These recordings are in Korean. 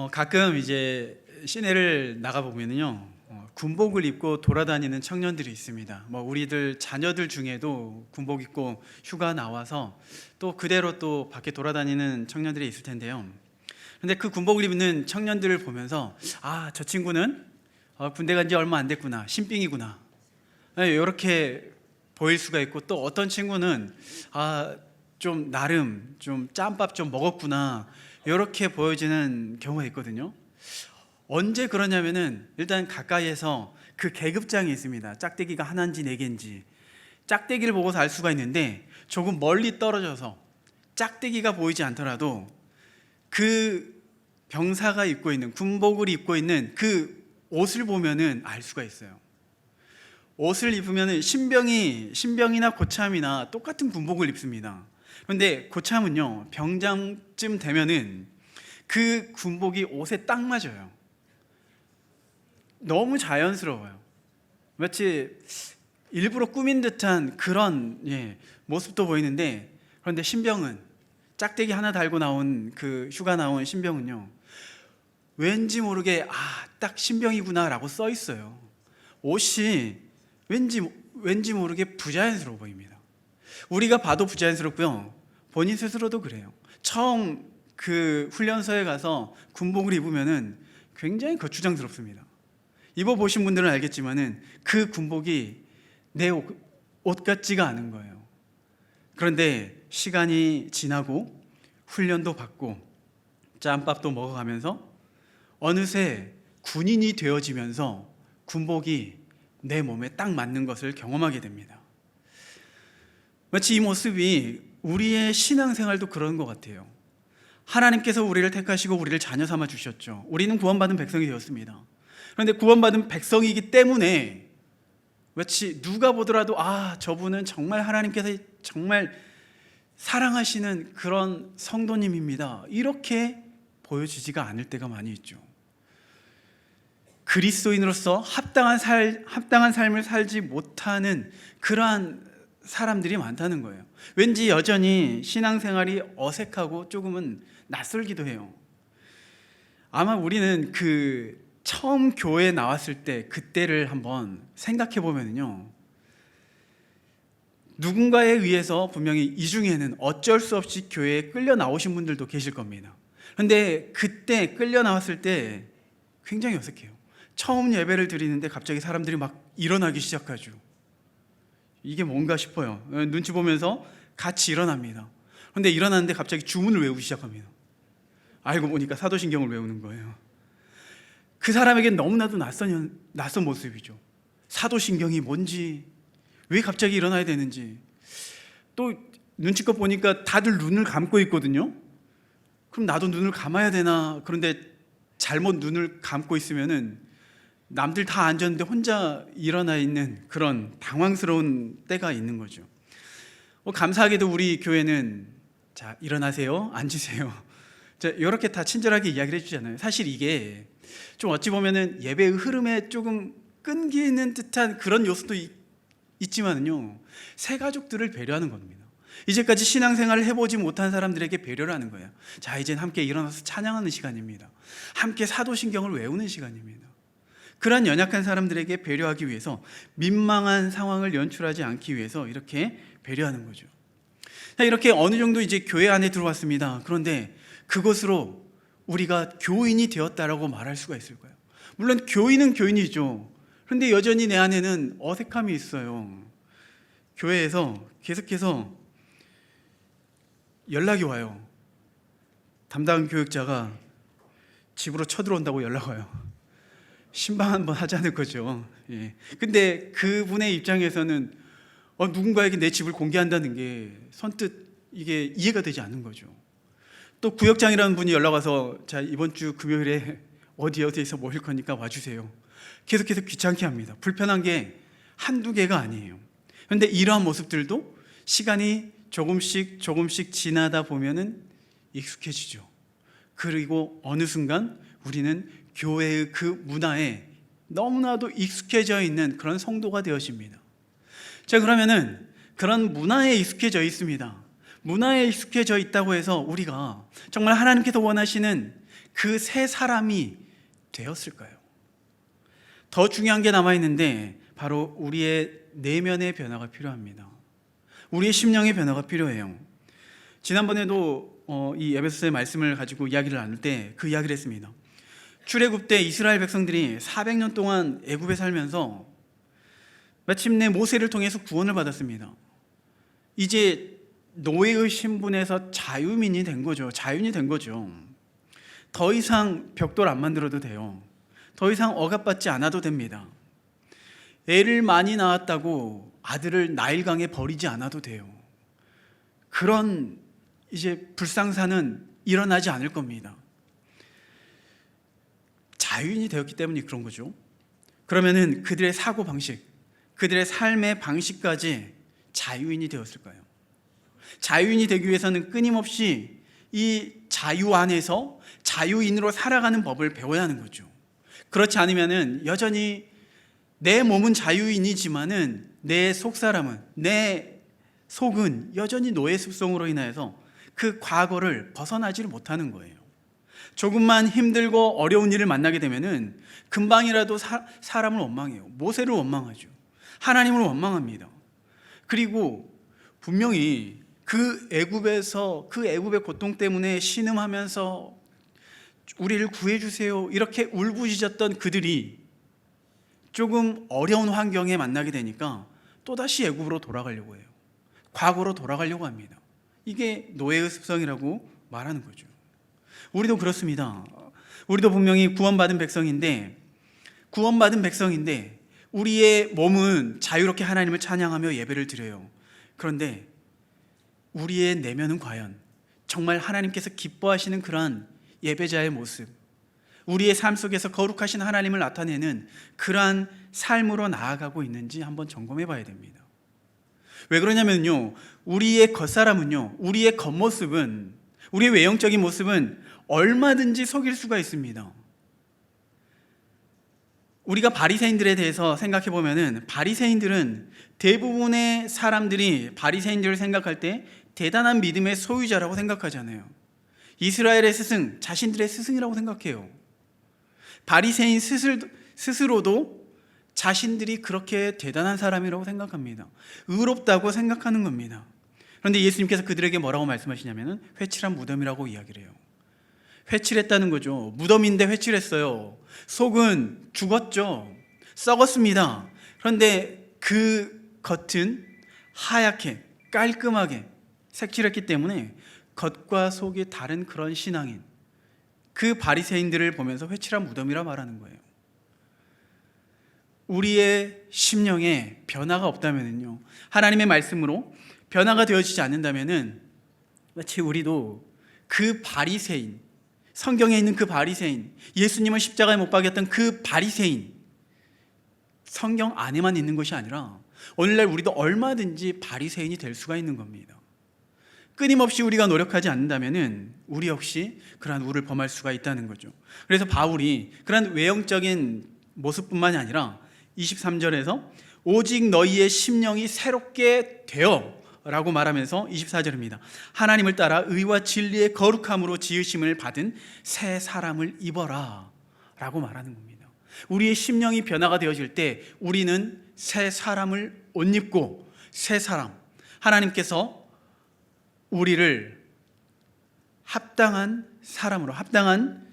가끔 이제 시내를 나가 보면은요, 군복을 입고 돌아다니는 청년들이 있습니다. 우리들 자녀들 중에도 군복 입고 휴가 나와서 또 그대로 또 밖에 돌아다니는 청년들이 있을 텐데요. 근데 그 군복을 입는 청년들을 보면서 저 친구는 군대 간 지 얼마 안 됐구나, 신兵이구나, 이렇게 보일 수가 있고, 또 어떤 친구는 좀 나름 좀 짬밥 좀 먹었구나, 이렇게 보여지는 경우가 있거든요. 언제 그러냐면은 일단 가까이에서 그 계급장이 있습니다. 짝대기가 하나인지 네 개인지 짝대기를 보고서 알 수가 있는데, 조금 멀리 떨어져서 짝대기가 보이지 않더라도 그 병사가 입고 있는, 군복을 입고 있는 그 옷을 보면은 알 수가 있어요. 옷을 입으면은 신병이나 고참이나 똑같은 군복을 입습니다. 그런데 고참은요, 병장쯤 되면은 그 군복이 옷에 딱 맞아요. 너무 자연스러워요. 마치 일부러 꾸민 듯한 그런 모습도 보이는데, 그런데 신병은, 짝대기 하나 달고 나온 그 휴가 나온 신병은요, 왠지 모르게 딱 신병이구나 라고 써 있어요. 옷이 왠지 모르게 부자연스러워 보입니다. 우리가 봐도 부자연스럽고요, 본인 스스로도 그래요. 처음 그 훈련소에 가서 군복을 입으면은 굉장히 거추장스럽습니다. 입어보신 분들은 알겠지만은 그 군복이 내 옷 같지가 않은 거예요. 그런데 시간이 지나고 훈련도 받고 짬밥도 먹어가면서 어느새 군인이 되어지면서 군복이 내 몸에 딱 맞는 것을 경험하게 됩니다. 마치 이 모습이 우리의 신앙생활도 그런 것 같아요. 하나님께서 우리를 택하시고 우리를 자녀 삼아 주셨죠. 우리는 구원받은 백성이 되었습니다. 그런데 구원받은 백성이기 때문에 마치 누가 보더라도 저분은 정말 하나님께서 정말 사랑하시는 그런 성도님입니다, 이렇게 보여지지가 않을 때가 많이 있죠. 그리스도인으로서 합당한 삶을 살지 못하는 그러한 사람들이 많다는 거예요. 왠지 여전히 신앙생활이 어색하고 조금은 낯설기도 해요. 아마 우리는 그 처음 교회에 나왔을 때 그때를 한번 생각해 보면요, 누군가에 의해서 분명히 이 중에는 어쩔 수 없이 교회에 끌려 나오신 분들도 계실 겁니다. 그런데 그때 끌려 나왔을 때 굉장히 어색해요. 처음 예배를 드리는데 갑자기 사람들이 막 일어나기 시작하죠. 이게 뭔가 싶어요. 눈치 보면서 같이 일어납니다. 그런데 일어났는데 갑자기 주문을 외우기 시작합니다. 알고 보니까 사도신경을 외우는 거예요. 그 사람에겐 너무나도 낯선 모습이죠. 사도신경이 뭔지, 왜 갑자기 일어나야 되는지. 또 눈치껏 보니까 다들 눈을 감고 있거든요. 그럼 나도 눈을 감아야 되나? 그런데 잘못 눈을 감고 있으면은 남들 다 앉았는데 혼자 일어나 있는 그런 당황스러운 때가 있는 거죠. 감사하게도 우리 교회는 일어나세요, 앉으세요, 이렇게 다 친절하게 이야기를 해주잖아요. 사실 이게 좀 어찌 보면은 예배의 흐름에 조금 끊기는 듯한 그런 요소도 있지만은요, 새 가족들을 배려하는 겁니다. 이제까지 신앙생활을 해보지 못한 사람들에게 배려를 하는 거예요. 이제는 함께 일어나서 찬양하는 시간입니다. 함께 사도신경을 외우는 시간입니다. 그러한 연약한 사람들에게 배려하기 위해서, 민망한 상황을 연출하지 않기 위해서 이렇게 배려하는 거죠. 이렇게 어느 정도 이제 교회 안에 들어왔습니다. 그런데 그것으로 우리가 교인이 되었다라고 말할 수가 있을까요? 물론 교인은 교인이죠. 그런데 여전히 내 안에는 어색함이 있어요. 교회에서 계속해서 연락이 와요. 담당 교육자가 집으로 쳐들어온다고 연락 와요. 신방 한번 하자는 거죠. 근데 그분의 입장에서는 누군가에게 내 집을 공개한다는 게 선뜻 이게 이해가 되지 않는 거죠. 또 구역장이라는 분이 연락 와서 이번 주 금요일에 어디에서 모일 거니까 와주세요. 계속해서 귀찮게 합니다. 불편한 게 한두 개가 아니에요. 그런데 이러한 모습들도 시간이 조금씩 지나다 보면은 익숙해지죠. 그리고 어느 순간 우리는 교회의 그 문화에 너무나도 익숙해져 있는 그런 성도가 되어집니다. 그러면은 그런 문화에 익숙해져 있습니다. 문화에 익숙해져 있다고 해서 우리가 정말 하나님께서 원하시는 그 새 사람이 되었을까요? 더 중요한 게 남아있는데 바로 우리의 내면의 변화가 필요합니다. 우리의 심령의 변화가 필요해요. 지난번에도 이 에베소서의 말씀을 가지고 이야기를 나눌 때 그 이야기를 했습니다. 출애굽 때 이스라엘 백성들이 400년 동안 애굽에 살면서 마침내 모세를 통해서 구원을 받았습니다. 이제 노예의 신분에서 자유민이 된 거죠. 자유인이 된 거죠. 더 이상 벽돌 안 만들어도 돼요. 더 이상 억압받지 않아도 됩니다. 애를 많이 낳았다고 아들을 나일강에 버리지 않아도 돼요. 그런 이제 불상사는 일어나지 않을 겁니다. 자유인이 되었기 때문에 그런 거죠. 그러면은 그들의 사고 방식, 그들의 삶의 방식까지 자유인이 되었을까요? 자유인이 되기 위해서는 끊임없이 이 자유 안에서 자유인으로 살아가는 법을 배워야 하는 거죠. 그렇지 않으면은 여전히 내 몸은 자유인이지만은 내 속사람은, 내 속은 여전히 노예 습성으로 인하여서 그 과거를 벗어나지를 못하는 거예요. 조금만 힘들고 어려운 일을 만나게 되면은 금방이라도 사람을 원망해요. 모세를 원망하죠. 하나님을 원망합니다. 그리고 분명히 그 애굽의 고통 때문에 신음하면서 우리를 구해주세요 이렇게 울부짖었던 그들이 조금 어려운 환경에 만나게 되니까 또다시 애굽으로 돌아가려고 해요. 과거로 돌아가려고 합니다. 이게 노예의 습성이라고 말하는 거죠. 우리도 그렇습니다. 우리도 분명히 구원받은 백성인데 우리의 몸은 자유롭게 하나님을 찬양하며 예배를 드려요. 그런데 우리의 내면은 과연 정말 하나님께서 기뻐하시는 그러한 예배자의 모습, 우리의 삶 속에서 거룩하신 하나님을 나타내는 그러한 삶으로 나아가고 있는지 한번 점검해 봐야 됩니다. 왜 그러냐면요, 우리의 겉사람은요, 우리의 겉모습은, 우리의 외형적인 모습은 얼마든지 속일 수가 있습니다. 우리가 바리새인들에 대해서 생각해 보면은 바리새인들은 대부분의 사람들이 바리새인들을 생각할 때 대단한 믿음의 소유자라고 생각하잖아요. 이스라엘의 스승, 자신들의 스승이라고 생각해요. 바리새인 스스로도 자신들이 그렇게 대단한 사람이라고 생각합니다. 의롭다고 생각하는 겁니다. 그런데 예수님께서 그들에게 뭐라고 말씀하시냐면은 회칠한 무덤이라고 이야기를 해요. 회칠했다는 거죠. 무덤인데 회칠했어요. 속은 죽었죠. 썩었습니다. 그런데 그 겉은 하얗게 깔끔하게 색칠했기 때문에 겉과 속이 다른 그런 신앙인, 그 바리새인들을 보면서 회칠한 무덤이라 말하는 거예요. 우리의 심령에 변화가 없다면요, 하나님의 말씀으로 변화가 되어지지 않는다면은 마치 우리도 그 바리새인, 성경에 있는 그 바리새인, 예수님을 십자가에 못 박였던 그 바리새인, 성경 안에만 있는 것이 아니라 오늘날 우리도 얼마든지 바리새인이 될 수가 있는 겁니다. 끊임없이 우리가 노력하지 않는다면은 우리 역시 그러한 우를 범할 수가 있다는 거죠. 그래서 바울이 그러한 외형적인 모습뿐만이 아니라 23절에서 오직 너희의 심령이 새롭게 되어 라고 말하면서 24절입니다. 하나님을 따라 의와 진리의 거룩함으로 지으심을 받은 새 사람을 입어라 라고 말하는 겁니다. 우리의 심령이 변화가 되어질 때 우리는 새 사람을 옷 입고, 새 사람, 하나님께서 우리를 합당한 사람으로, 합당한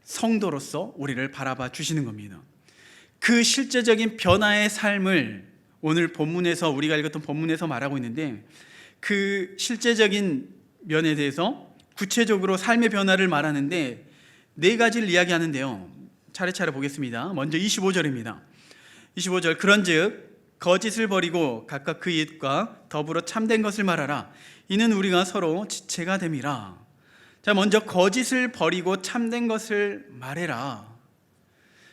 성도로서 우리를 바라봐 주시는 겁니다. 그 실제적인 변화의 삶을 오늘 본문에서, 우리가 읽었던 본문에서 말하고 있는데, 그 실제적인 면에 대해서 구체적으로 삶의 변화를 말하는데 네 가지를 이야기하는데요, 차례차례 보겠습니다. 먼저 25절입니다. 25절, 그런즉 거짓을 버리고 각각 그 이웃과 더불어 참된 것을 말하라. 이는 우리가 서로 지체가 됨이라. 자, 먼저 거짓을 버리고 참된 것을 말해라.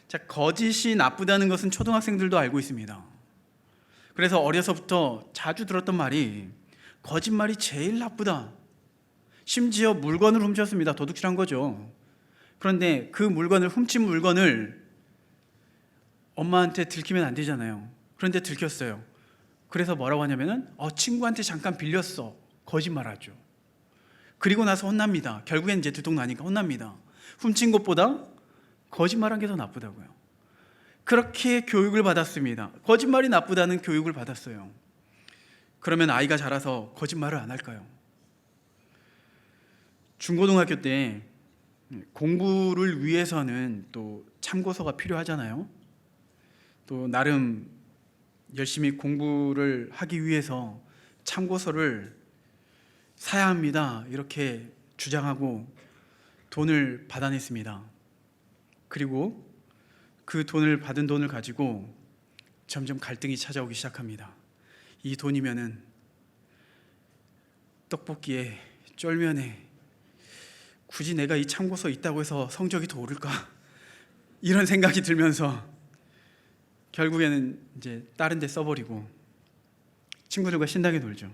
자, 거짓이 나쁘다는 것은 초등학생들도 알고 있습니다. 그래서 어려서부터 자주 들었던 말이 거짓말이 제일 나쁘다. 심지어 물건을 훔쳤습니다. 도둑질한 거죠. 그런데 그 물건을, 훔친 물건을 엄마한테 들키면 안 되잖아요. 그런데 들켰어요. 그래서 뭐라고 하냐면은 친구한테 잠깐 빌렸어. 거짓말하죠. 그리고 나서 혼납니다. 결국엔 이제 들통나니까 혼납니다. 훔친 것보다 거짓말한 게 더 나쁘다고요. 그렇게 교육을 받았습니다. 거짓말이 나쁘다는 교육을 받았어요. 그러면 아이가 자라서 거짓말을 안 할까요? 중고등학교 때 공부를 위해서는 또 참고서가 필요하잖아요. 또 나름 열심히 공부를 하기 위해서 참고서를 사야 합니다. 이렇게 주장하고 돈을 받아냈습니다. 그리고 그 받은 돈을 가지고 점점 갈등이 찾아오기 시작합니다. 이 돈이면은 떡볶이에 쫄면에 굳이 내가 이 참고서 있다고 해서 성적이 더 오를까? 이런 생각이 들면서 결국에는 이제 다른 데 써버리고 친구들과 신나게 놀죠.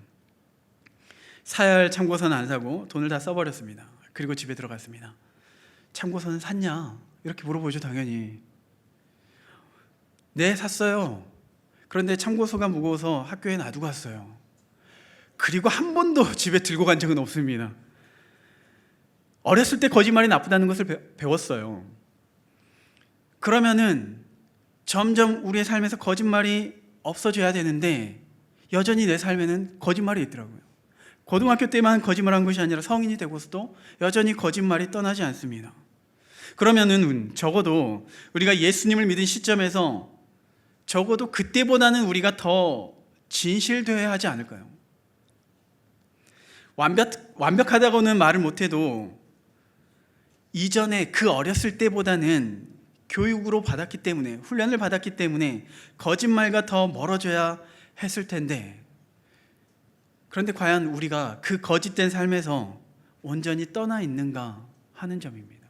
사야 할 참고서는 안 사고 돈을 다 써버렸습니다. 그리고 집에 들어갔습니다. 참고서는 샀냐? 이렇게 물어보죠, 당연히. 네, 샀어요. 그런데 참고서가 무거워서 학교에 놔두고 왔어요. 그리고 한 번도 집에 들고 간 적은 없습니다. 어렸을 때 거짓말이 나쁘다는 것을 배웠어요. 그러면은 점점 우리의 삶에서 거짓말이 없어져야 되는데 여전히 내 삶에는 거짓말이 있더라고요. 고등학교 때만 거짓말한 것이 아니라 성인이 되고서도 여전히 거짓말이 떠나지 않습니다. 그러면은 적어도 우리가 예수님을 믿은 시점에서 적어도 그때보다는 우리가 더 진실되어야 하지 않을까요? 완벽하다고는 말을 못해도 이전에 그 어렸을 때보다는 교육으로 받았기 때문에, 훈련을 받았기 때문에 거짓말과 더 멀어져야 했을 텐데, 그런데 과연 우리가 그 거짓된 삶에서 온전히 떠나 있는가 하는 점입니다.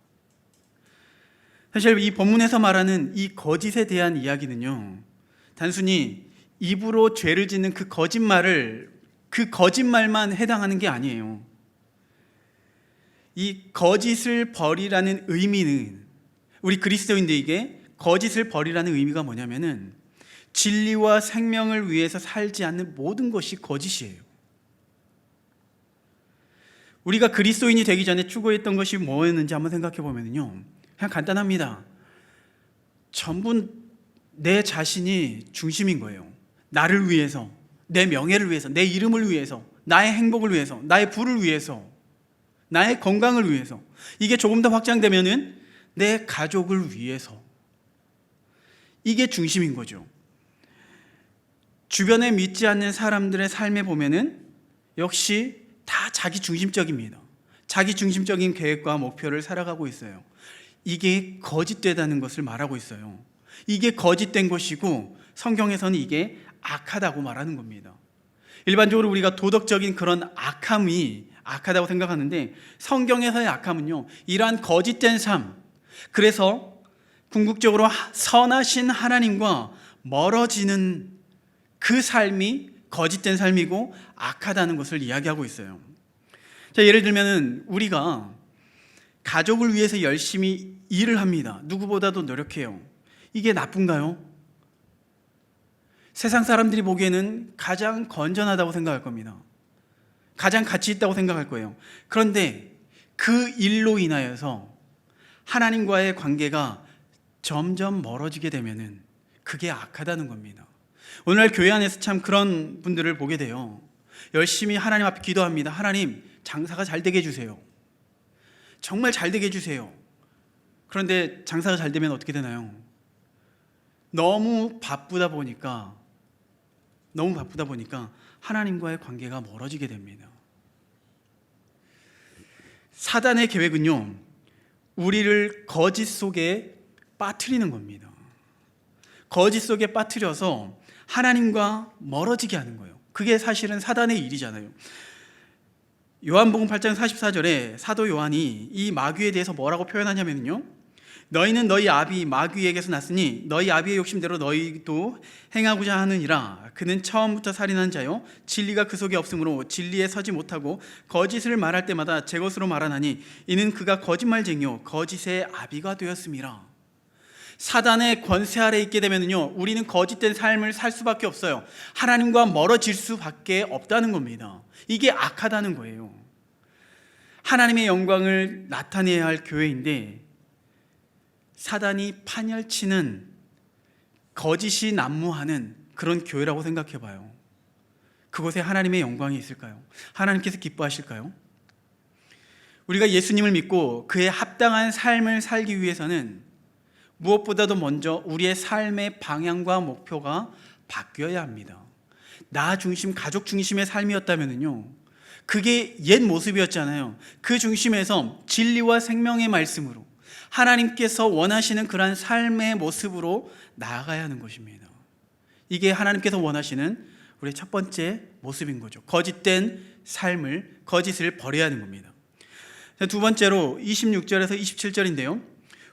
사실 이 본문에서 말하는 이 거짓에 대한 이야기는요, 단순히 입으로 죄를 짓는 그 거짓말만 해당하는 게 아니에요. 이 거짓을 버리라는 의미는, 우리 그리스도인들에게 거짓을 버리라는 의미가 뭐냐면은 진리와 생명을 위해서 살지 않는 모든 것이 거짓이에요. 우리가 그리스도인이 되기 전에 추구했던 것이 뭐였는지 한번 생각해 보면요, 그냥 간단합니다. 전부 내 자신이 중심인 거예요. 나를 위해서, 내 명예를 위해서, 내 이름을 위해서, 나의 행복을 위해서, 나의 부를 위해서, 나의 건강을 위해서. 이게 조금 더 확장되면은 내 가족을 위해서. 이게 중심인 거죠. 주변에 믿지 않는 사람들의 삶에 보면은 역시 다 자기 중심적입니다. 자기 중심적인 계획과 목표를 살아가고 있어요. 이게 거짓되다는 것을 말하고 있어요. 이게 거짓된 것이고 성경에서는 이게 악하다고 말하는 겁니다. 일반적으로 우리가 도덕적인 그런 악함이 악하다고 생각하는데 성경에서의 악함은요, 이러한 거짓된 삶, 그래서 궁극적으로 선하신 하나님과 멀어지는 그 삶이 거짓된 삶이고 악하다는 것을 이야기하고 있어요. 자, 예를 들면 우리가 가족을 위해서 열심히 일을 합니다. 누구보다도 노력해요. 이게 나쁜가요? 세상 사람들이 보기에는 가장 건전하다고 생각할 겁니다. 가장 가치 있다고 생각할 거예요. 그런데 그 일로 인하여서 하나님과의 관계가 점점 멀어지게 되면은 그게 악하다는 겁니다. 오늘날 교회 안에서 참 그런 분들을 보게 돼요. 열심히 하나님 앞에 기도합니다. 하나님, 장사가 잘 되게 해주세요. 정말 잘 되게 해주세요. 그런데 장사가 잘 되면 어떻게 되나요? 너무 바쁘다 보니까 하나님과의 관계가 멀어지게 됩니다. 사단의 계획은요, 우리를 거짓 속에 빠뜨리는 겁니다. 거짓 속에 빠뜨려서 하나님과 멀어지게 하는 거예요. 그게 사실은 사단의 일이잖아요. 요한복음 8장 44절에 사도 요한이 이 마귀에 대해서 뭐라고 표현하냐면요, 너희는 너희 아비 마귀에게서 났으니 너희 아비의 욕심대로 너희도 행하고자 하느니라. 그는 처음부터 살인한 자요, 진리가 그 속에 없으므로 진리에 서지 못하고 거짓을 말할 때마다 제 것으로 말하나니 이는 그가 거짓말쟁이요 거짓의 아비가 되었음이라. 사단의 권세 아래 있게 되면요, 우리는 거짓된 삶을 살 수밖에 없어요. 하나님과 멀어질 수밖에 없다는 겁니다. 이게 악하다는 거예요. 하나님의 영광을 나타내야 할 교회인데 사단이 판열치는 거짓이 난무하는 그런 교회라고 생각해 봐요. 그곳에 하나님의 영광이 있을까요? 하나님께서 기뻐하실까요? 우리가 예수님을 믿고 그에 합당한 삶을 살기 위해서는 무엇보다도 먼저 우리의 삶의 방향과 목표가 바뀌어야 합니다. 나 중심, 가족 중심의 삶이었다면요, 그게 옛 모습이었잖아요. 그 중심에서 진리와 생명의 말씀으로 하나님께서 원하시는 그러한 삶의 모습으로 나아가야 하는 것입니다. 이게 하나님께서 원하시는 우리의 첫 번째 모습인 거죠. 거짓된 삶을, 거짓을 버려야 하는 겁니다. 두 번째로 26절에서 27절인데요.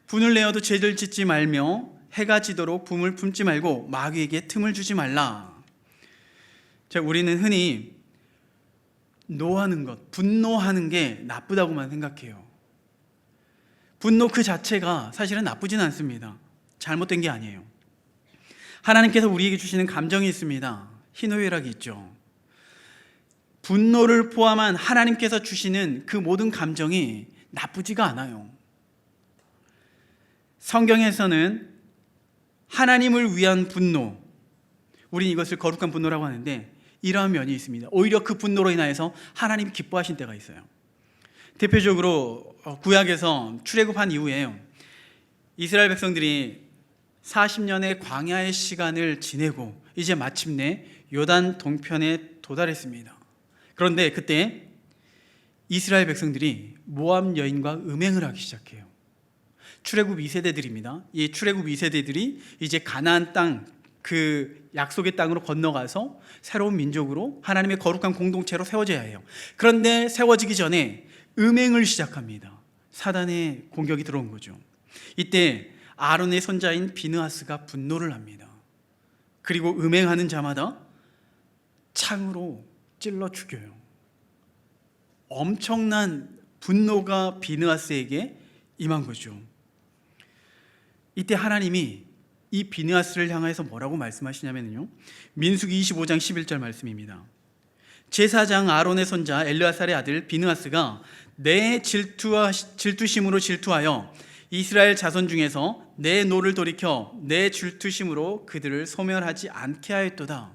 분을 내어도 죄를 짓지 말며 해가 지도록 붐을 품지 말고 마귀에게 틈을 주지 말라. 자, 우리는 흔히 노하는 것, 분노하는 게 나쁘다고만 생각해요. 분노 그 자체가 사실은 나쁘진 않습니다. 잘못된 게 아니에요. 하나님께서 우리에게 주시는 감정이 있습니다. 희노애락이 있죠. 분노를 포함한 하나님께서 주시는 그 모든 감정이 나쁘지가 않아요. 성경에서는 하나님을 위한 분노, 우린 이것을 거룩한 분노라고 하는데 이러한 면이 있습니다. 오히려 그 분노로 인하여서 하나님이 기뻐하신 때가 있어요. 대표적으로 구약에서 출애굽한 이후에 이스라엘 백성들이 40년의 광야의 시간을 지내고 이제 마침내 요단 동편에 도달했습니다. 그런데 그때 이스라엘 백성들이 모압 여인과 음행을 하기 시작해요. 출애굽 2세대들입니다. 이 출애굽 2세대들이 이제 가나안 땅, 그 약속의 땅으로 건너가서 새로운 민족으로 하나님의 거룩한 공동체로 세워져야 해요. 그런데 세워지기 전에 음행을 시작합니다. 사단의 공격이 들어온 거죠. 이때 아론의 손자인 비느하스가 분노를 합니다. 그리고 음행하는 자마다 창으로 찔러 죽여요. 엄청난 분노가 비느하스에게 임한 거죠. 이때 하나님이 이 비느하스를 향해서 뭐라고 말씀하시냐면요, 민수기 25장 11절 말씀입니다. 제사장 아론의 손자 엘르아살의 아들 비느하스가 내 질투심으로 질투하여 이스라엘 자손 중에서 내 노를 돌이켜 내 질투심으로 그들을 소멸하지 않게 하였도다.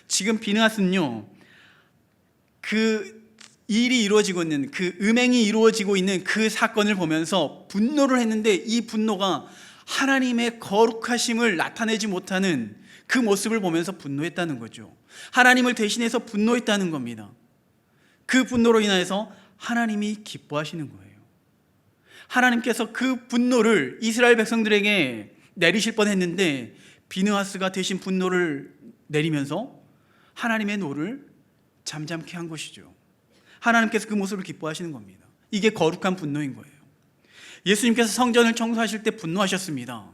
지금 비느하스는요, 그 일이 이루어지고 있는, 그 음행이 이루어지고 있는 그 사건을 보면서 분노를 했는데 이 분노가 하나님의 거룩하심을 나타내지 못하는 그 모습을 보면서 분노했다는 거죠. 하나님을 대신해서 분노했다는 겁니다. 그 분노로 인하여서 하나님이 기뻐하시는 거예요. 하나님께서 그 분노를 이스라엘 백성들에게 내리실 뻔했는데 비느하스가 대신 분노를 내리면서 하나님의 노를 잠잠케 한 것이죠. 하나님께서 그 모습을 기뻐하시는 겁니다. 이게 거룩한 분노인 거예요. 예수님께서 성전을 청소하실 때 분노하셨습니다.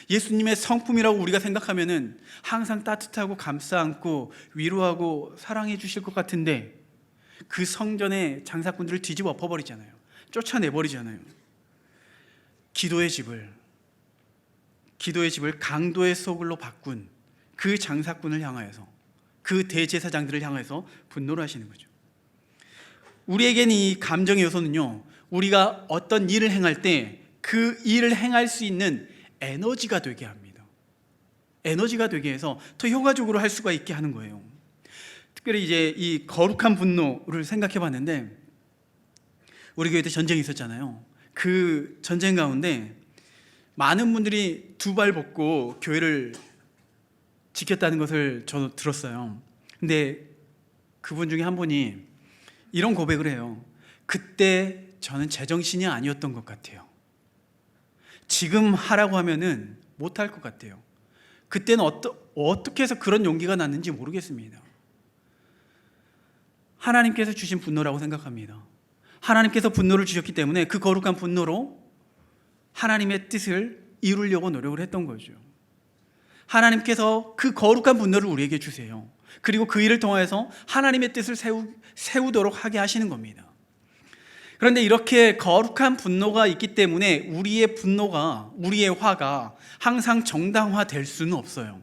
예수님의 성품이라고 우리가 생각하면은 항상 따뜻하고 감싸 안고 위로하고 사랑해 주실 것 같은데 그 성전의 장사꾼들을 뒤집어 엎어버리잖아요. 쫓아내버리잖아요. 기도의 집을 강도의 소굴로 바꾼 그 장사꾼을 향하여서, 그 대제사장들을 향해서 분노를 하시는 거죠. 우리에게는 이 감정의 요소는요, 우리가 어떤 일을 행할 때 그 일을 행할 수 있는 에너지가 되게 합니다. 에너지가 되게 해서 더 효과적으로 할 수가 있게 하는 거예요. 특별히 이제 이 거룩한 분노를 생각해 봤는데, 우리 교회 때 전쟁이 있었잖아요. 그 전쟁 가운데 많은 분들이 두 발 벗고 교회를 지켰다는 것을 저도 들었어요. 근데 그분 중에 한 분이 이런 고백을 해요. 그때 저는 제정신이 아니었던 것 같아요. 지금 하라고 하면은 못할 것 같아요. 그때는 어떻게 해서 그런 용기가 났는지 모르겠습니다. 하나님께서 주신 분노라고 생각합니다. 하나님께서 분노를 주셨기 때문에 그 거룩한 분노로 하나님의 뜻을 이루려고 노력을 했던 거죠. 하나님께서 그 거룩한 분노를 우리에게 주세요. 그리고 그 일을 통해서 하나님의 뜻을 세우도록 하게 하시는 겁니다. 그런데 이렇게 거룩한 분노가 있기 때문에 우리의 분노가, 우리의 화가 항상 정당화될 수는 없어요.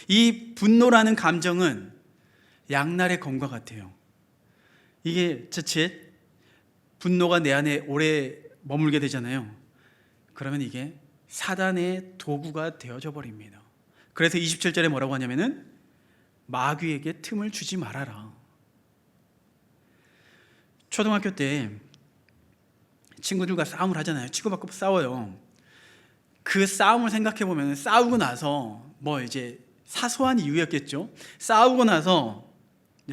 이 분노라는 감정은 양날의 검과 같아요. 이게 자칫 분노가 내 안에 오래 머물게 되잖아요. 그러면 이게 사단의 도구가 되어져 버립니다. 그래서 27절에 뭐라고 하냐면은 마귀에게 틈을 주지 말아라. 초등학교 때 친구들과 싸움을 하잖아요. 치고받고 싸워요. 그 싸움을 생각해 보면 싸우고 나서 뭐 이제 사소한 이유였겠죠. 싸우고 나서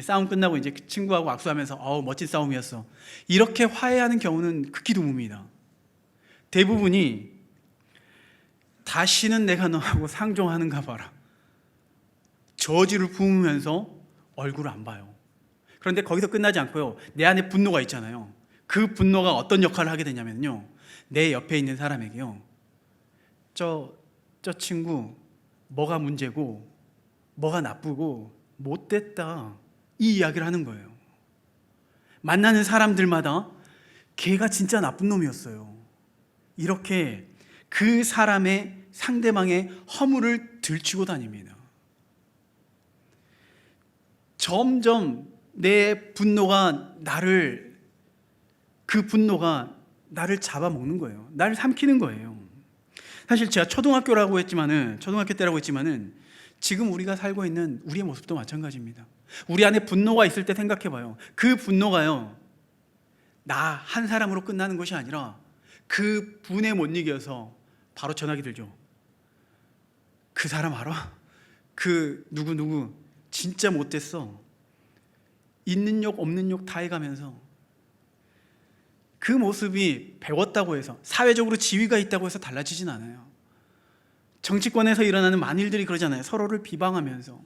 싸움 끝나고 이제 친구하고 악수하면서 멋진 싸움이었어, 이렇게 화해하는 경우는 극히 드뭅니다. 대부분이 다시는 내가 너하고 상종하는가 봐라, 저주를 부으면서 얼굴을 안 봐요. 그런데 거기서 끝나지 않고요, 내 안에 분노가 있잖아요. 그 분노가 어떤 역할을 하게 되냐면요, 내 옆에 있는 사람에게요, 저 친구 뭐가 문제고 뭐가 나쁘고 못됐다, 이 이야기를 하는 거예요. 만나는 사람들마다 걔가 진짜 나쁜 놈이었어요, 이렇게 그 사람의, 상대방의 허물을 들추고 다닙니다. 점점 내 분노가 그 분노가 나를 잡아먹는 거예요. 나를 삼키는 거예요. 사실 제가 초등학교 때라고 했지만은 지금 우리가 살고 있는 우리의 모습도 마찬가지입니다. 우리 안에 분노가 있을 때 생각해 봐요. 그 분노가요, 나 한 사람으로 끝나는 것이 아니라 그 분에 못 이겨서 바로 전화기 들죠. 그 사람 알아? 그 누구 진짜 못됐어. 있는 욕 없는 욕 다 해가면서 그 모습이 배웠다고 해서, 사회적으로 지위가 있다고 해서 달라지진 않아요. 정치권에서 일어나는 많은 일들이 그러잖아요. 서로를 비방하면서,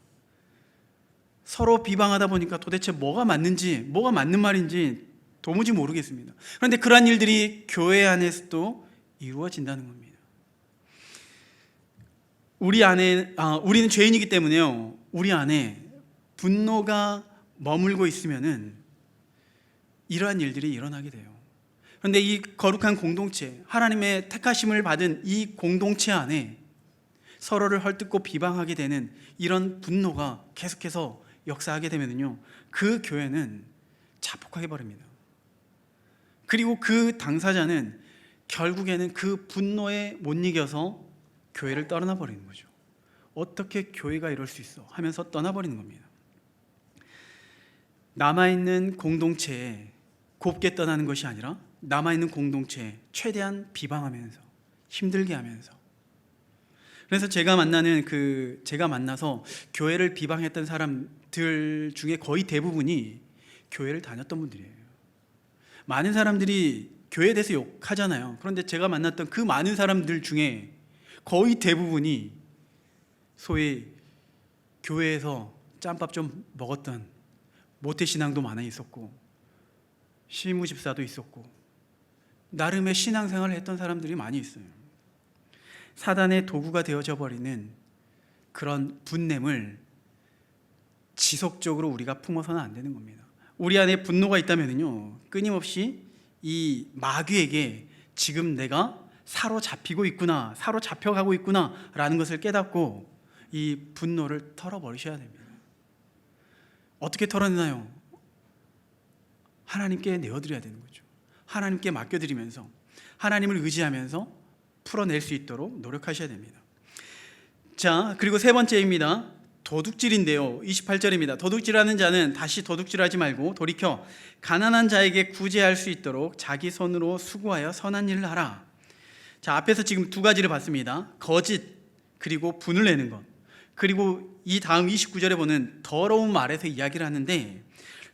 서로 비방하다 보니까 도대체 뭐가 맞는지, 뭐가 맞는 말인지 도무지 모르겠습니다. 그런데 그러한 일들이 교회 안에서도 이루어진다는 겁니다. 우리는 죄인이기 때문에요, 우리 안에 분노가 머물고 있으면은 이러한 일들이 일어나게 돼요. 그런데 이 거룩한 공동체, 하나님의 택하심을 받은 이 공동체 안에 서로를 헐뜯고 비방하게 되는 이런 분노가 계속해서 역사하게 되면요, 그 교회는 자폭하게 버립니다. 그리고 그 당사자는 결국에는 그 분노에 못 이겨서 교회를 떠나 버리는 거죠. 어떻게 교회가 이럴 수 있어 하면서 떠나버리는 겁니다. 남아있는 공동체에 곱게 떠나는 것이 아니라 남아있는 공동체에 최대한 비방하면서, 힘들게 하면서. 그래서 제가 만나서 교회를 비방했던 사람들 중에 거의 대부분이 교회를 다녔던 분들이에요. 많은 사람들이 교회에 대해서 욕하잖아요. 그런데 제가 만났던 그 많은 사람들 중에 거의 대부분이 소위 교회에서 짬밥 좀 먹었던 모태신앙도 많아 있었고, 실무집사도 있었고, 나름의 신앙생활을 했던 사람들이 많이 있어요. 사단의 도구가 되어져 버리는 그런 분냄을 지속적으로 우리가 품어서는 안 되는 겁니다. 우리 안에 분노가 있다면요, 끊임없이 이 마귀에게 지금 내가 사로잡히고 있구나, 사로잡혀가고 있구나 라는 것을 깨닫고 이 분노를 털어버리셔야 됩니다. 어떻게 털어내나요? 하나님께 내어드려야 되는 거죠. 하나님께 맡겨드리면서, 하나님을 의지하면서 풀어낼 수 있도록 노력하셔야 됩니다. 자, 그리고 세 번째입니다. 도둑질인데요, 28절입니다. 도둑질하는 자는 다시 도둑질하지 말고 돌이켜 가난한 자에게 구제할 수 있도록 자기 손으로 수고하여 선한 일을 하라. 자, 앞에서 지금 두 가지를 봤습니다. 거짓, 그리고 분을 내는 것. 그리고 이 다음 29절에 보는 더러운 말에서 이야기를 하는데,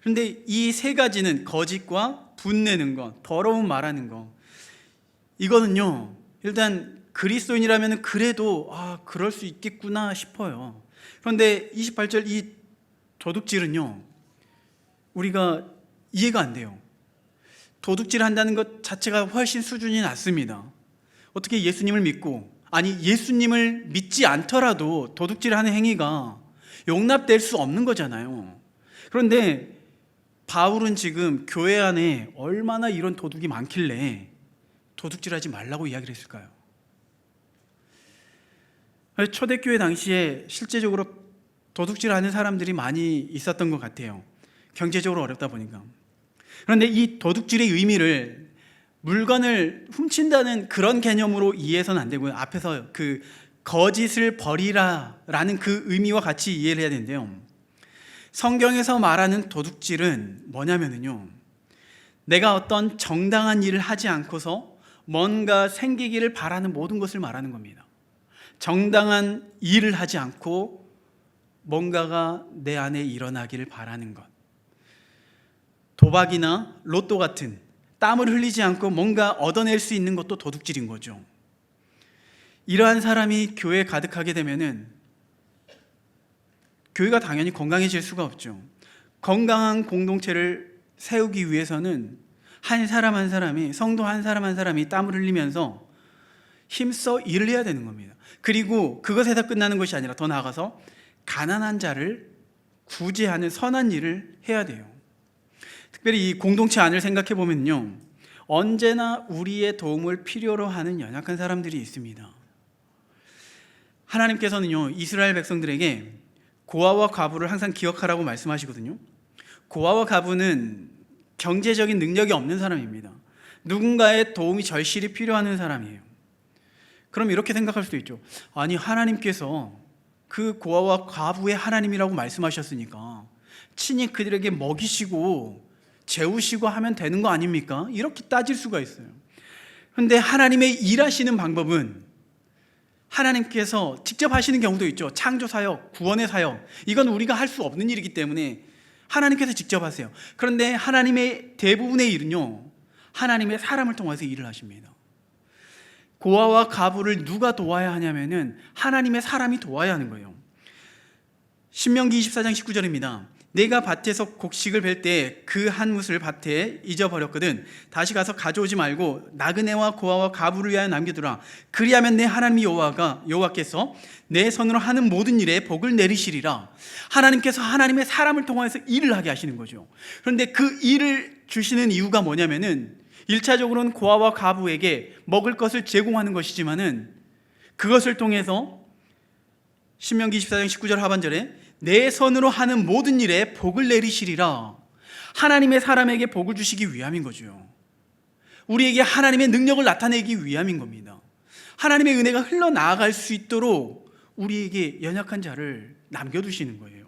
그런데 이 세 가지는, 거짓과 분 내는 것, 더러운 말하는 것, 이거는요, 일단 그리스도인이라면 그래도 그럴 수 있겠구나 싶어요. 그런데 28절 이 도둑질은요, 우리가 이해가 안 돼요. 도둑질 한다는 것 자체가 훨씬 수준이 낮습니다. 어떻게 예수님을 믿고, 아니 예수님을 믿지 않더라도 도둑질하는 행위가 용납될 수 없는 거잖아요. 그런데 바울은 지금 교회 안에 얼마나 이런 도둑이 많길래 도둑질하지 말라고 이야기를 했을까요? 초대교회 당시에 실제적으로 도둑질하는 사람들이 많이 있었던 것 같아요. 경제적으로 어렵다 보니까. 그런데 이 도둑질의 의미를 물건을 훔친다는 그런 개념으로 이해해서는 안 되고요. 앞에서 그 거짓을 버리라라는 그 의미와 같이 이해를 해야 되는데요. 성경에서 말하는 도둑질은 뭐냐면요, 내가 어떤 정당한 일을 하지 않고서 뭔가 생기기를 바라는 모든 것을 말하는 겁니다. 정당한 일을 하지 않고 뭔가가 내 안에 일어나기를 바라는 것. 도박이나 로또 같은 땀을 흘리지 않고 뭔가 얻어낼 수 있는 것도 도둑질인 거죠. 이러한 사람이 교회에 가득하게 되면은 교회가 당연히 건강해질 수가 없죠. 건강한 공동체를 세우기 위해서는 한 사람 한 사람이, 성도 한 사람 한 사람이 땀을 흘리면서 힘써 일을 해야 되는 겁니다. 그리고 그것에서 끝나는 것이 아니라 더 나아가서 가난한 자를 구제하는 선한 일을 해야 돼요. 특별히 이 공동체 안을 생각해 보면요, 언제나 우리의 도움을 필요로 하는 연약한 사람들이 있습니다. 하나님께서는요, 이스라엘 백성들에게 고아와 과부를 항상 기억하라고 말씀하시거든요. 고아와 과부는 경제적인 능력이 없는 사람입니다. 누군가의 도움이 절실히 필요한 사람이에요. 그럼 이렇게 생각할 수도 있죠. 아니, 하나님께서 그 고아와 과부의 하나님이라고 말씀하셨으니까 친히 그들에게 먹이시고 재우시고 하면 되는 거 아닙니까? 이렇게 따질 수가 있어요. 그런데 하나님의 일하시는 방법은 하나님께서 직접 하시는 경우도 있죠. 창조 사역, 구원의 사역, 이건 우리가 할 수 없는 일이기 때문에 하나님께서 직접 하세요. 그런데 하나님의 대부분의 일은요, 하나님의 사람을 통해서 일을 하십니다. 고아와 과부를 누가 도와야 하냐면은 하나님의 사람이 도와야 하는 거예요. 신명기 24장 19절입니다. 내가 밭에서 곡식을 벨 때 그 한 뭇을 밭에 잊어버렸거든 다시 가서 가져오지 말고 나그네와 고아와 과부를 위하여 남겨두라. 그리하면 내 하나님 여호와께서 내 손으로 하는 모든 일에 복을 내리시리라. 하나님께서 하나님의 사람을 통해서 일을 하게 하시는 거죠. 그런데 그 일을 주시는 이유가 뭐냐면은 1차적으로는 고아와 과부에게 먹을 것을 제공하는 것이지만은 그것을 통해서 신명기 24장 19절 하반절에 내 손으로 하는 모든 일에 복을 내리시리라. 하나님의 사람에게 복을 주시기 위함인 거죠. 우리에게 하나님의 능력을 나타내기 위함인 겁니다. 하나님의 은혜가 흘러나아갈 수 있도록 우리에게 연약한 자를 남겨두시는 거예요.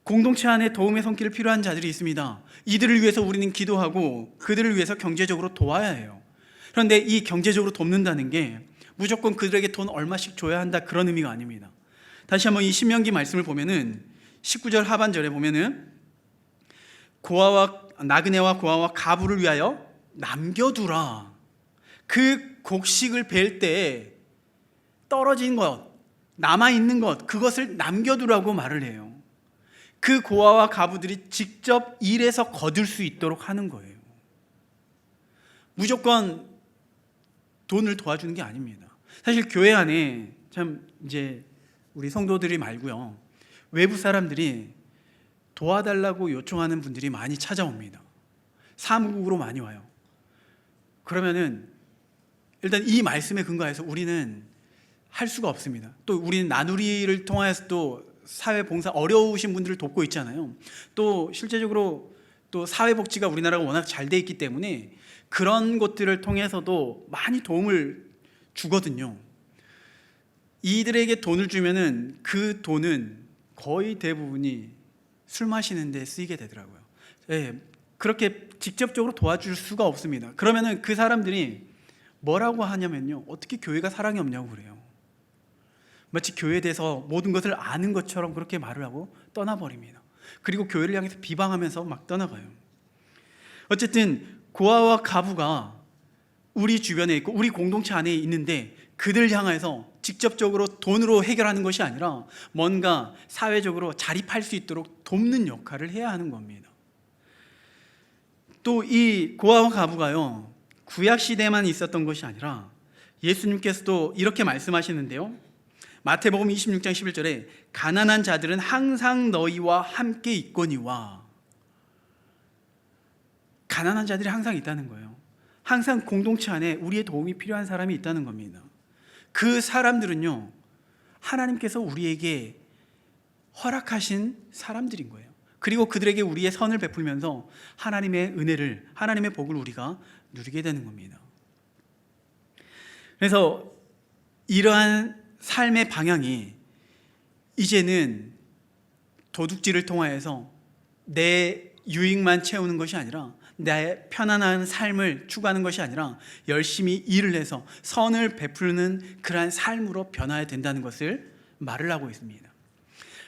공동체 안에 도움의 손길을 필요한 자들이 있습니다. 이들을 위해서 우리는 기도하고 그들을 위해서 경제적으로 도와야 해요. 그런데 이 경제적으로 돕는다는 게 무조건 그들에게 돈 얼마씩 줘야 한다, 그런 의미가 아닙니다. 다시 한번 이 신명기 말씀을 보면은 19절 하반절에 보면은 나그네와 고아와 과부를 위하여 남겨두라. 그 곡식을 벨 때 떨어진 것, 남아있는 것, 그것을 남겨두라고 말을 해요. 그 고아와 과부들이 직접 일해서 거둘 수 있도록 하는 거예요. 무조건 돈을 도와주는 게 아닙니다. 사실 교회 안에 참 이제 우리 성도들이 말고요, 외부 사람들이 도와달라고 요청하는 분들이 많이 찾아옵니다. 사무국으로 많이 와요. 그러면은 일단 이 말씀에 근거해서 우리는 할 수가 없습니다. 또 우리는 나누리를 통해서 또 사회봉사, 어려우신 분들을 돕고 있잖아요. 또 실제적으로 또 사회복지가 우리나라가 워낙 잘 돼 있기 때문에 그런 것들을 통해서도 많이 도움을 주거든요. 이들에게 돈을 주면은 그 돈은 거의 대부분이 술 마시는 데 쓰이게 되더라고요. 네, 그렇게 직접적으로 도와줄 수가 없습니다. 그러면은 그 사람들이 뭐라고 하냐면요, 어떻게 교회가 사랑이 없냐고 그래요. 마치 교회에 대해서 모든 것을 아는 것처럼 그렇게 말을 하고 떠나버립니다. 그리고 교회를 향해서 비방하면서 막 떠나가요. 어쨌든 고아와 과부가 우리 주변에 있고 우리 공동체 안에 있는데 그들 향해서 직접적으로 돈으로 해결하는 것이 아니라 뭔가 사회적으로 자립할 수 있도록 돕는 역할을 해야 하는 겁니다. 또 이 고아와 과부가요, 구약 시대만 있었던 것이 아니라 예수님께서도 이렇게 말씀하시는데요, 마태복음 26장 11절에 가난한 자들은 항상 너희와 함께 있거니와. 가난한 자들이 항상 있다는 거예요. 항상 공동체 안에 우리의 도움이 필요한 사람이 있다는 겁니다. 그 사람들은요, 하나님께서 우리에게 허락하신 사람들인 거예요. 그리고 그들에게 우리의 선을 베풀면서 하나님의 은혜를, 하나님의 복을 우리가 누리게 되는 겁니다. 그래서 이러한 삶의 방향이 이제는 도둑질을 통하여서 내 유익만 채우는 것이 아니라, 내 편안한 삶을 추구하는 것이 아니라 열심히 일을 해서 선을 베푸는 그러한 삶으로 변화해야 된다는 것을 말을 하고 있습니다.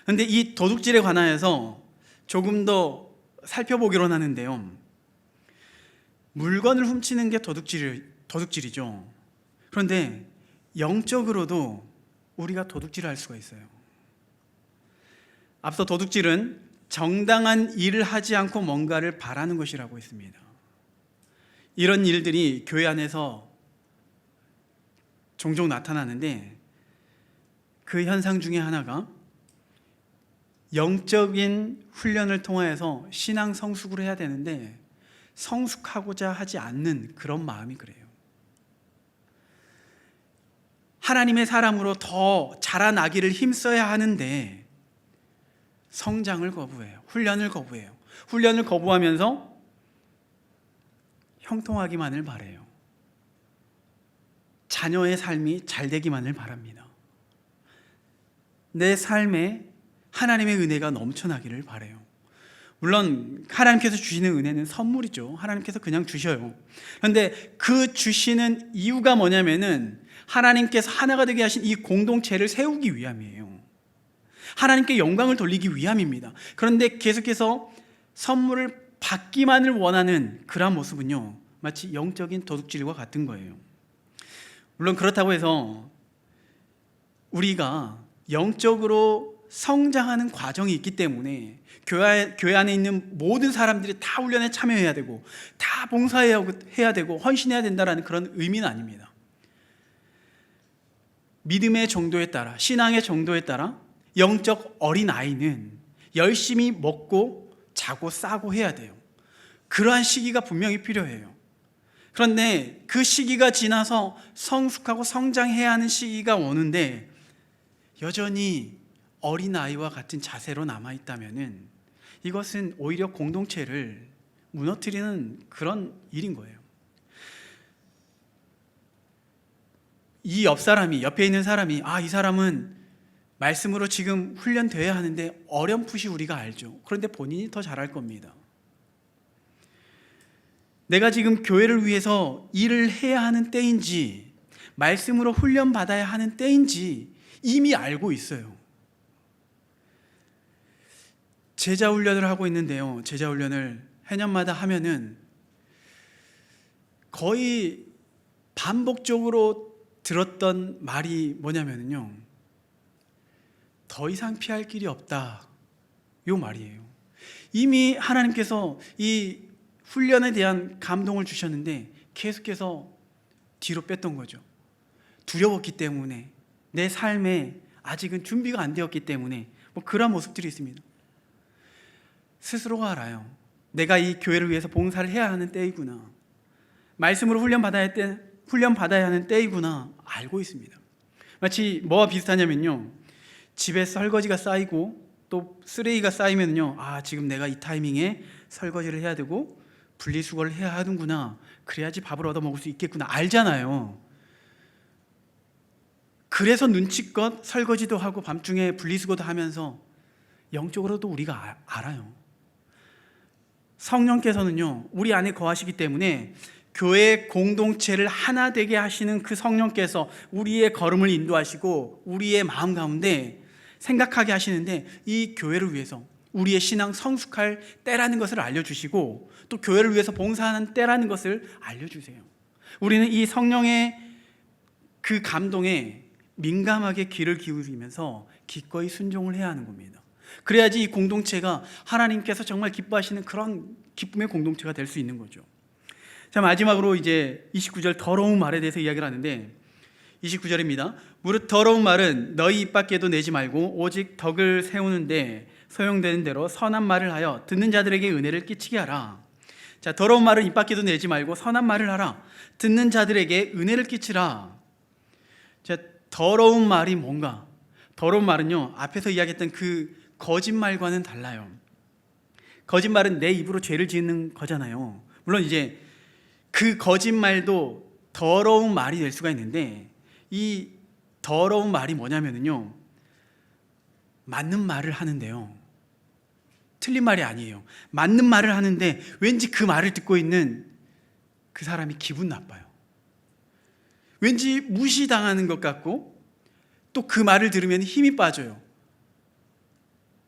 그런데 이 도둑질에 관하여서 조금 더 살펴보기로 하는데요, 물건을 훔치는 게 도둑질이죠. 그런데 영적으로도 우리가 도둑질을 할 수가 있어요. 앞서 도둑질은 정당한 일을 하지 않고 뭔가를 바라는 것이라고 했습니다. 이런 일들이 교회 안에서 종종 나타나는데, 그 현상 중에 하나가 영적인 훈련을 통하여서 신앙 성숙을 해야 되는데 성숙하고자 하지 않는 그런 마음이 그래요. 하나님의 사람으로 더 자라나기를 힘써야 하는데 성장을 거부해요. 훈련을 거부해요. 훈련을 거부하면서 형통하기만을 바라요. 자녀의 삶이 잘 되기만을 바랍니다. 내 삶에 하나님의 은혜가 넘쳐나기를 바라요. 물론 하나님께서 주시는 은혜는 선물이죠. 하나님께서 그냥 주셔요. 그런데 그 주시는 이유가 뭐냐면은 하나님께서 하나가 되게 하신 이 공동체를 세우기 위함이에요. 하나님께 영광을 돌리기 위함입니다. 그런데 계속해서 선물을 받기만을 원하는 그러한 모습은요, 마치 영적인 도둑질과 같은 거예요. 물론 그렇다고 해서 우리가 영적으로 성장하는 과정이 있기 때문에 교회 안에 있는 모든 사람들이 다 훈련에 참여해야 되고 다 봉사해야 되고 헌신해야 된다는 그런 의미는 아닙니다. 믿음의 정도에 따라, 신앙의 정도에 따라 영적 어린아이는 열심히 먹고 자고 싸고 해야 돼요. 그러한 시기가 분명히 필요해요. 그런데 그 시기가 지나서 성숙하고 성장해야 하는 시기가 오는데 여전히 어린아이와 같은 자세로 남아있다면 이것은 오히려 공동체를 무너뜨리는 그런 일인 거예요. 이 옆에 있는 사람이 이 사람은 말씀으로 지금 훈련되어야 하는데 어렴풋이 우리가 알죠. 그런데 본인이 더 잘할 겁니다. 내가 지금 교회를 위해서 일을 해야 하는 때인지 말씀으로 훈련받아야 하는 때인지 이미 알고 있어요. 제자 훈련을 하고 있는데요, 제자 훈련을 해년마다 하면은 거의 반복적으로 들었던 말이 뭐냐면요, 더 이상 피할 길이 없다, 요 말이에요. 이미 하나님께서 이 훈련에 대한 감동을 주셨는데 계속해서 뒤로 뺐던 거죠. 두려웠기 때문에, 내 삶에 아직은 준비가 안 되었기 때문에 그런 모습들이 있습니다. 스스로가 알아요. 내가 이 교회를 위해서 봉사를 해야 하는 때이구나, 말씀으로 훈련받아야 하는 때이구나 알고 있습니다. 마치 뭐와 비슷하냐면요, 집에 설거지가 쌓이고 또 쓰레기가 쌓이면요, 지금 내가 이 타이밍에 설거지를 해야 되고 분리수거를 해야 하는구나, 그래야지 밥을 얻어 먹을 수 있겠구나 알잖아요. 그래서 눈치껏 설거지도 하고 밤중에 분리수거도 하면서 영적으로도 우리가 알아요. 성령께서는요, 우리 안에 거하시기 때문에 교회 공동체를 하나 되게 하시는 그 성령께서 우리의 걸음을 인도하시고 우리의 마음 가운데 생각하게 하시는데, 이 교회를 위해서 우리의 신앙 성숙할 때라는 것을 알려주시고 또 교회를 위해서 봉사하는 때라는 것을 알려주세요. 우리는 이 성령의 그 감동에 민감하게 귀를 기울이면서 기꺼이 순종을 해야 하는 겁니다. 그래야지 이 공동체가 하나님께서 정말 기뻐하시는 그런 기쁨의 공동체가 될 수 있는 거죠. 자, 마지막으로 이제 29절 더러운 말에 대해서 이야기를 하는데, 29절입니다. 무릇 더러운 말은 너희 입 밖에도 내지 말고 오직 덕을 세우는데 소용되는 대로 선한 말을 하여 듣는 자들에게 은혜를 끼치게 하라. 자, 더러운 말은 입 밖에도 내지 말고 선한 말을 하라. 듣는 자들에게 은혜를 끼치라. 자, 더러운 말이 뭔가? 더러운 말은요, 앞에서 이야기했던 그 거짓말과는 달라요. 거짓말은 내 입으로 죄를 짓는 거잖아요. 물론 이제 그 거짓말도 더러운 말이 될 수가 있는데, 이 더러운 말이 뭐냐면요, 맞는 말을 하는데요, 틀린 말이 아니에요. 맞는 말을 하는데 왠지 그 말을 듣고 있는 그 사람이 기분 나빠요. 왠지 무시당하는 것 같고, 또 그 말을 들으면 힘이 빠져요.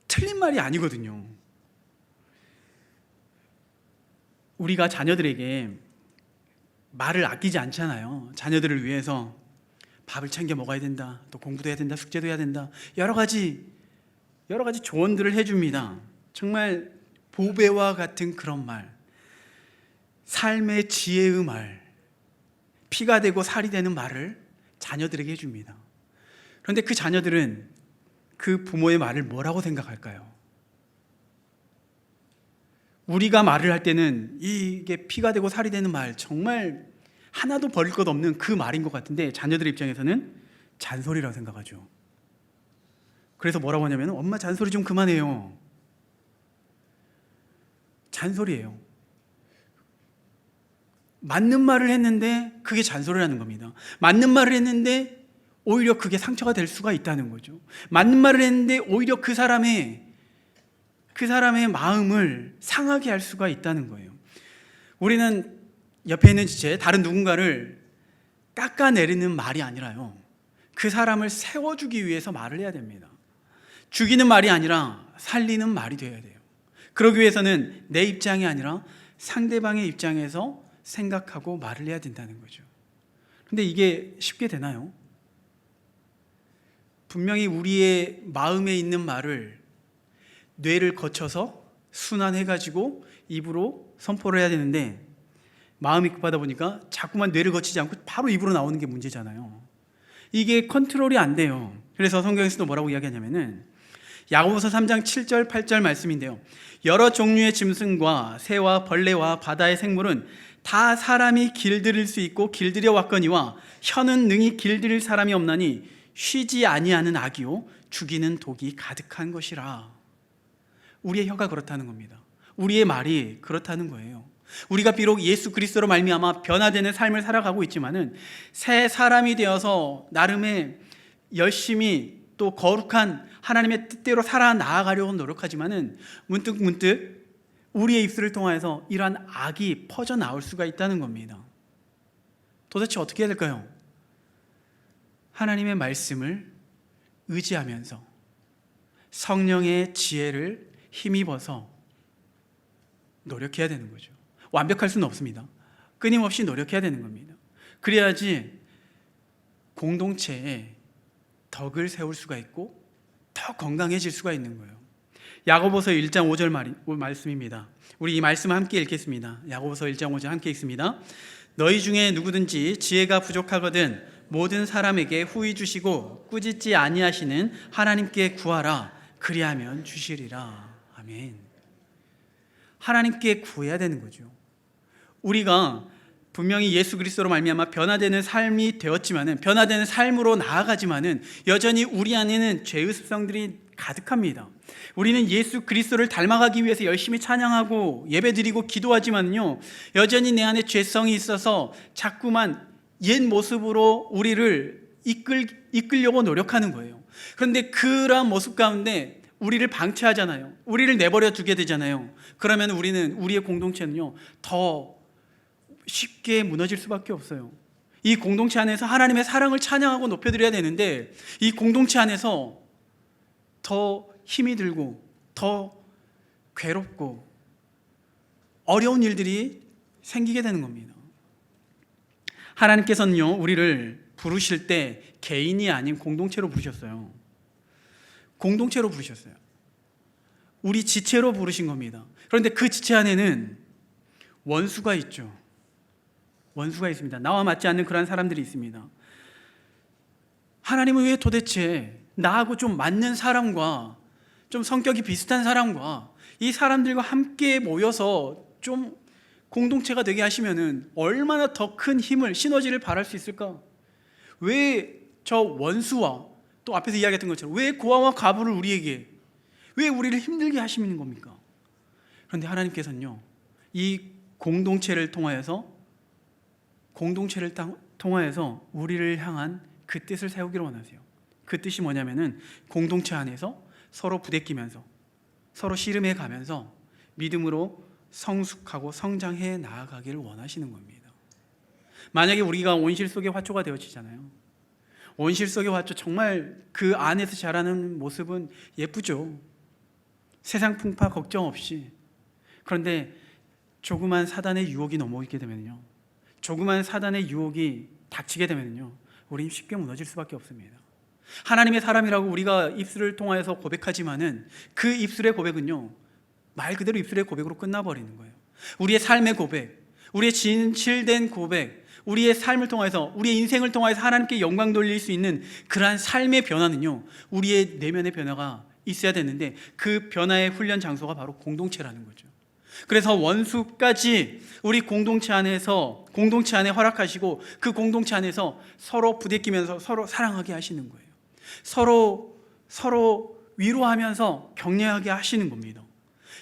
틀린 말이 아니거든요. 우리가 자녀들에게 말을 아끼지 않잖아요. 자녀들을 위해서 밥을 챙겨 먹어야 된다, 또 공부도 해야 된다, 숙제도 해야 된다, 여러 가지 조언들을 해줍니다. 정말 보배와 같은 그런 말, 삶의 지혜의 말, 피가 되고 살이 되는 말을 자녀들에게 해줍니다. 그런데 그 자녀들은 그 부모의 말을 뭐라고 생각할까요? 우리가 말을 할 때는 이게 피가 되고 살이 되는 말, 정말 하나도 버릴 것 없는 그 말인 것 같은데, 자녀들 입장에서는 잔소리라고 생각하죠. 그래서 뭐라고 하냐면, 엄마 잔소리 좀 그만해요. 잔소리예요. 맞는 말을 했는데 그게 잔소리라는 겁니다. 맞는 말을 했는데 오히려 그게 상처가 될 수가 있다는 거죠. 맞는 말을 했는데 오히려 그 사람의 마음을 상하게 할 수가 있다는 거예요. 우리는 옆에 있는 지체, 다른 누군가를 깎아내리는 말이 아니라요, 그 사람을 세워주기 위해서 말을 해야 됩니다. 죽이는 말이 아니라 살리는 말이 되어야 돼요. 그러기 위해서는 내 입장이 아니라 상대방의 입장에서 생각하고 말을 해야 된다는 거죠. 근데 이게 쉽게 되나요? 분명히 우리의 마음에 있는 말을 뇌를 거쳐서 순환해가지고 입으로 선포를 해야 되는데, 마음이 급하다 보니까 자꾸만 뇌를 거치지 않고 바로 입으로 나오는 게 문제잖아요. 이게 컨트롤이 안 돼요. 그래서 성경에서도 뭐라고 이야기하냐면은, 야고보서 3장 7절 8절 말씀인데요, 여러 종류의 짐승과 새와 벌레와 바다의 생물은 다 사람이 길들일 수 있고 길들여 왔거니와 혀는 능히 길들일 사람이 없나니 쉬지 아니하는 악이요 죽이는 독이 가득한 것이라. 우리의 혀가 그렇다는 겁니다. 우리의 말이 그렇다는 거예요. 우리가 비록 예수 그리스도로 말미암아 변화되는 삶을 살아가고 있지만은, 새 사람이 되어서 나름의 열심히 또 거룩한 하나님의 뜻대로 살아 나아가려고 노력하지만은, 문득 우리의 입술을 통해서 이러한 악이 퍼져 나올 수가 있다는 겁니다. 도대체 어떻게 해야 될까요? 하나님의 말씀을 의지하면서 성령의 지혜를 힘입어서 노력해야 되는 거죠. 완벽할 수는 없습니다. 끊임없이 노력해야 되는 겁니다. 그래야지 공동체에 덕을 세울 수가 있고 더 건강해질 수가 있는 거예요. 야고보서 1장 5절 말씀입니다. 우리 이 말씀 함께 읽겠습니다. 야고보서 1장 5절 함께 읽습니다. 너희 중에 누구든지 지혜가 부족하거든 모든 사람에게 후히 주시고 꾸짖지 아니하시는 하나님께 구하라. 그리하면 주시리라. 아멘. 하나님께 구해야 되는 거죠. 우리가 분명히 예수 그리스도로 말미암아 변화되는 삶이 되었지만은, 변화되는 삶으로 나아가지만은 여전히 우리 안에는 죄의 습성들이 가득합니다. 우리는 예수 그리스도를 닮아가기 위해서 열심히 찬양하고 예배드리고 기도하지만요, 여전히 내 안에 죄성이 있어서 자꾸만 옛 모습으로 우리를 이끌려고 노력하는 거예요. 그런데 그러한 모습 가운데 우리를 방치하잖아요. 우리를 내버려 두게 되잖아요. 그러면 우리의 공동체는요, 더 쉽게 무너질 수밖에 없어요. 이 공동체 안에서 하나님의 사랑을 찬양하고 높여드려야 되는데, 이 공동체 안에서 더 힘이 들고 더 괴롭고 어려운 일들이 생기게 되는 겁니다. 하나님께서는요, 우리를 부르실 때 개인이 아닌 공동체로 부르셨어요. 공동체로 부르셨어요. 우리 지체로 부르신 겁니다. 그런데 그 지체 안에는 원수가 있죠. 원수가 있습니다. 나와 맞지 않는 그런 사람들이 있습니다. 하나님은 왜 도대체 나하고 좀 맞는 사람과 좀 성격이 비슷한 사람과 이 사람들과 함께 모여서 좀 공동체가 되게 하시면은 얼마나 더 큰 힘을, 시너지를 발할 수 있을까? 왜 저 원수와, 또 앞에서 이야기했던 것처럼 왜 고아와 과부를 우리에게, 왜 우리를 힘들게 하시는 겁니까? 그런데 하나님께서는요, 이 공동체를 통하여서 우리를 향한 그 뜻을 세우기를 원하세요. 그 뜻이 뭐냐면은 공동체 안에서 서로 부대끼면서 서로 씨름해 가면서 믿음으로 성숙하고 성장해 나아가기를 원하시는 겁니다. 만약에 우리가 온실 속의 화초가 되어지잖아요. 온실 속의 화초, 정말 그 안에서 자라는 모습은 예쁘죠. 세상 풍파 걱정 없이. 그런데 조그만 사단의 유혹이 넘어오게 되면요, 조그만 사단의 유혹이 닥치게 되면요, 우린 쉽게 무너질 수밖에 없습니다. 하나님의 사람이라고 우리가 입술을 통하여서 고백하지만은 그 입술의 고백은요, 말 그대로 입술의 고백으로 끝나버리는 거예요. 우리의 삶의 고백, 우리의 진실된 고백, 우리의 삶을 통해서, 우리의 인생을 통해서 하나님께 영광 돌릴 수 있는 그러한 삶의 변화는요, 우리의 내면의 변화가 있어야 되는데, 그 변화의 훈련 장소가 바로 공동체라는 거죠. 그래서 원수까지 우리 공동체 안에 허락하시고, 그 공동체 안에서 서로 부대끼면서 서로 사랑하게 하시는 거예요. 서로 위로하면서 격려하게 하시는 겁니다.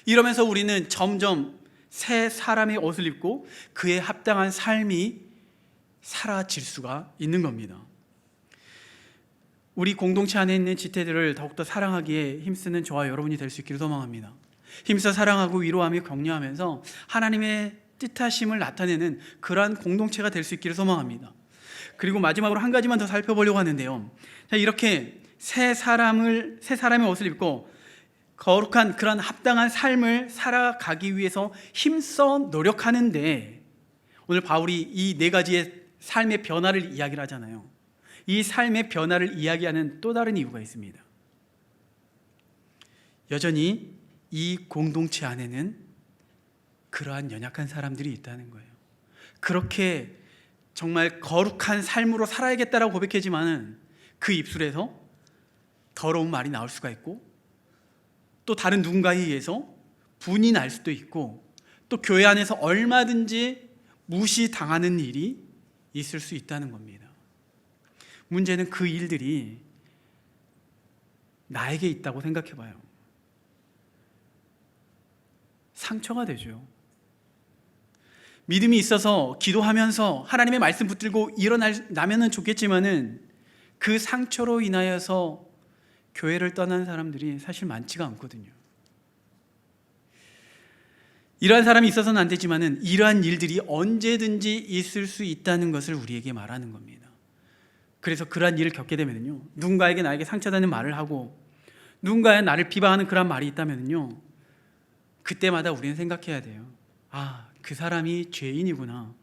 이러면서 우리는 점점 새 사람의 옷을 입고 그에 합당한 삶이 사라질 수가 있는 겁니다. 우리 공동체 안에 있는 지체들을 더욱더 사랑하기에 힘쓰는 저와 여러분이 될 수 있기를 소망합니다. 힘써 사랑하고 위로하며 격려하면서 하나님의 뜻하심을 나타내는 그러한 공동체가 될 수 있기를 소망합니다. 그리고 마지막으로 한 가지만 더 살펴보려고 하는데요, 이렇게 새 사람의 옷을 입고 거룩한 그런 합당한 삶을 살아가기 위해서 힘써 노력하는데, 오늘 바울이 이 네 가지의 삶의 변화를 이야기를 하잖아요. 이 삶의 변화를 이야기하는 또 다른 이유가 있습니다. 여전히 이 공동체 안에는 그러한 연약한 사람들이 있다는 거예요. 그렇게 정말 거룩한 삶으로 살아야겠다라고 고백하지만은 그 입술에서 더러운 말이 나올 수가 있고, 또 다른 누군가에 의해서 분이 날 수도 있고, 또 교회 안에서 얼마든지 무시당하는 일이 있을 수 있다는 겁니다. 문제는 그 일들이 나에게 있다고 생각해 봐요. 상처가 되죠. 믿음이 있어서 기도하면서 하나님의 말씀 붙들고 일어나면은 좋겠지만은 그 상처로 인하여서 교회를 떠난 사람들이 사실 많지가 않거든요. 이러한 사람이 있어서는 안 되지만은 이러한 일들이 언제든지 있을 수 있다는 것을 우리에게 말하는 겁니다. 그래서 그러한 일을 겪게 되면요, 누군가에게 나에게 상처되는 말을 하고 누군가의 나를 비방하는 그러한 말이 있다면요, 그때마다 우리는 생각해야 돼요. 그 사람이 죄인이구나.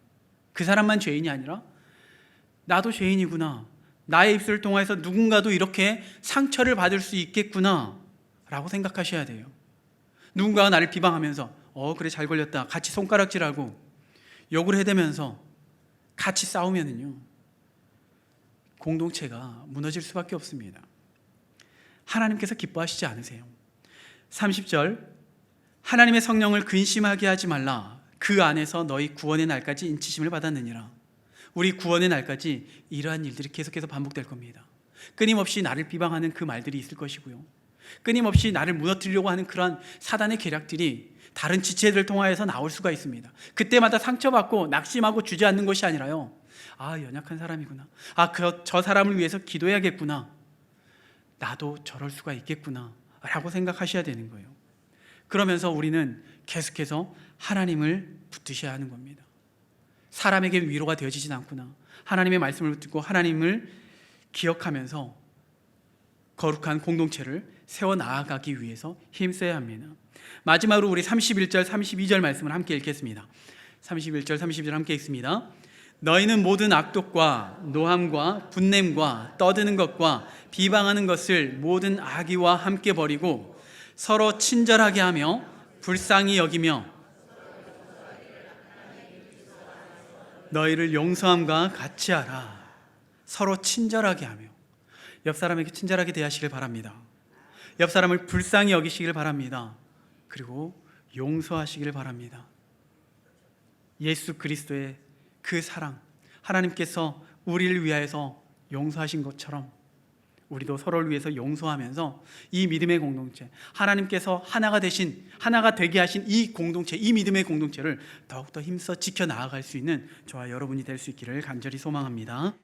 그 사람만 죄인이 아니라 나도 죄인이구나. 나의 입술을 통해서 누군가도 이렇게 상처를 받을 수 있겠구나 라고 생각하셔야 돼요. 누군가가 나를 비방하면서 그래 잘 걸렸다, 같이 손가락질하고 욕을 해대면서 같이 싸우면은요, 공동체가 무너질 수밖에 없습니다. 하나님께서 기뻐하시지 않으세요. 30절, 하나님의 성령을 근심하게 하지 말라. 그 안에서 너희 구원의 날까지 인치심을 받았느니라. 우리 구원의 날까지 이러한 일들이 계속해서 반복될 겁니다. 끊임없이 나를 비방하는 그 말들이 있을 것이고요, 끊임없이 나를 무너뜨리려고 하는 그러한 사단의 계략들이 다른 지체들을 통하여서 나올 수가 있습니다. 그때마다 상처받고 낙심하고 주저앉는 것이 아니라요, 연약한 사람이구나, 저 사람을 위해서 기도해야겠구나, 나도 저럴 수가 있겠구나 라고 생각하셔야 되는 거예요. 그러면서 우리는 계속해서 하나님을 붙드셔야 하는 겁니다. 사람에게 위로가 되어지진 않구나, 하나님의 말씀을 듣고 하나님을 기억하면서 거룩한 공동체를 세워나가기 위해서 힘써야 합니다. 마지막으로 우리 31절 32절 말씀을 함께 읽겠습니다. 31절 32절 함께 읽습니다. 너희는 모든 악독과 노함과 분냄과 떠드는 것과 비방하는 것을 모든 악의와 함께 버리고 서로 친절하게 하며 불쌍히 여기며 너희를 용서함과 같이 하라. 서로 친절하게 하며, 옆 사람에게 친절하게 대하시길 바랍니다. 옆 사람을 불쌍히 여기시길 바랍니다. 그리고 용서하시길 바랍니다. 예수 그리스도의 그 사랑, 하나님께서 우리를 위하여서 용서하신 것처럼 우리도 서로를 위해서 용서하면서 이 믿음의 공동체, 하나님께서 하나가 되게 하신 이 공동체, 이 믿음의 공동체를 더욱더 힘써 지켜 나아갈 수 있는 저와 여러분이 될 수 있기를 간절히 소망합니다.